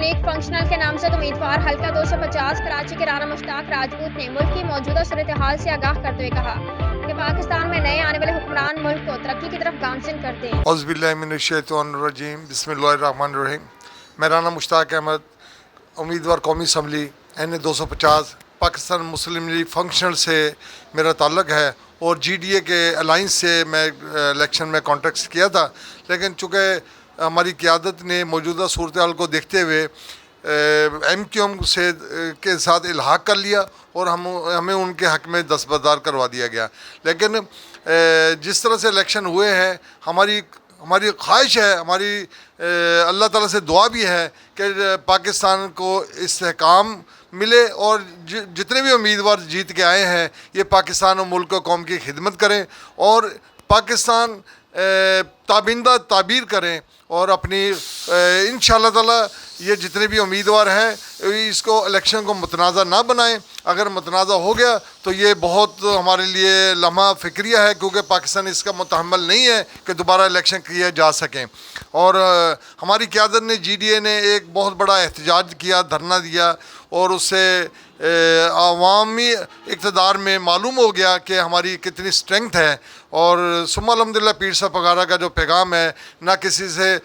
League functional के नामजद उम्मीदवार हल्का 250 कराची के राना मुश्ताक राजपूत ने मुल्क की मौजूदा सूरत-ए-हाल से आगाह करते हुए कहा कि पाकिस्तान में नए आने वाले हुक्मरान मुल्क को तरक्की की तरफ गामज़िन करते हैं। औज़ुबिल्लाहिमिनश्शैतानिर्रजीम बिस्मिल्लाहिर्रहमानिर्रहीम। मैं राना मुश्ताक अहमद, उम्मीदवार कौमी असम्बली NA 250 पाकिस्तान मुस्लिम लीग फंक्शनल से मेरा ताल्लुक़ है और GDA के अलाइंस से मैं इलेक्शन में कॉन्टेस्ट किया था, लेकिन चूँकि हमारी क़यादत ने मौजूदा सूरत हाल को देखते हुए MQM से के साथ इल्हाक़ कर लिया और हमें उनके हक़ में दस्तबरदार करवा दिया गया। लेकिन जिस तरह से इलेक्शन हुए हैं, हमारी ख्वाहिश है, हमारी अल्लाह ताला से दुआ भी है कि पाकिस्तान को इस्तेहकाम मिले और जितने भी उम्मीदवार जीत के आए हैं ये पाकिस्तान और मुल्क और कौम की खिदमत करें और पाकिस्तान ताबिंदा ताबीर करें और अपनी इंशाअल्लाह ताला ये जितने भी उम्मीदवार हैं इसको इलेक्शन को मुतनाज़ा ना बनाएं। अगर मुतनाज़ा हो गया तो ये बहुत हमारे लिए लम्हा फ़िक्रिया है, क्योंकि पाकिस्तान इसका मुतहम्मल नहीं है कि दोबारा इलेक्शन किए जा सकें। और हमारी क़यादत ने GDA ने एक बहुत बड़ा एहतजाज किया, धरना दिया और उससे अवामी इक़्तिदार में मालूम हो गया कि हमारी कितनी स्ट्रेंथ है। और सुम्मा अल्हम्दुलिल्लाह पीर साहब वग़ैरह का जो पैगाम है, ना किसी से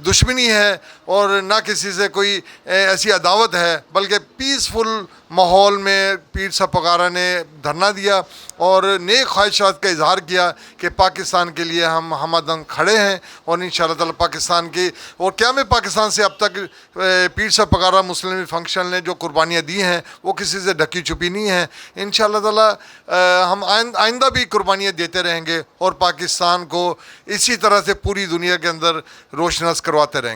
दुश्मनी है और ना किसी से कोई ऐसी अदावत है, बल्कि पीसफुल माहौल में पीर साहब वग़ैरह ने धरना दिया और नेक ख्वाहिशात का इजहार किया कि पाकिस्तान के लिए हम हमदम खड़े हैं और इंशाअल्लाह ताला पाकिस्तान की और क्या में पाकिस्तान से अब तक पीर साहब वग़ैरह मुस्लिम फंक्शन ने जो कुर्बानियाँ दी हैं वो किसी से ढकी छुपी नहीं है। इंशाअल्लाह ताला हम आइंदा भी कुर्बानियाँ देते रहेंगे और पाकिस्तान को इसी तरह से पूरी दुनिया के अंदर रोशनास करवाते रहेंगे।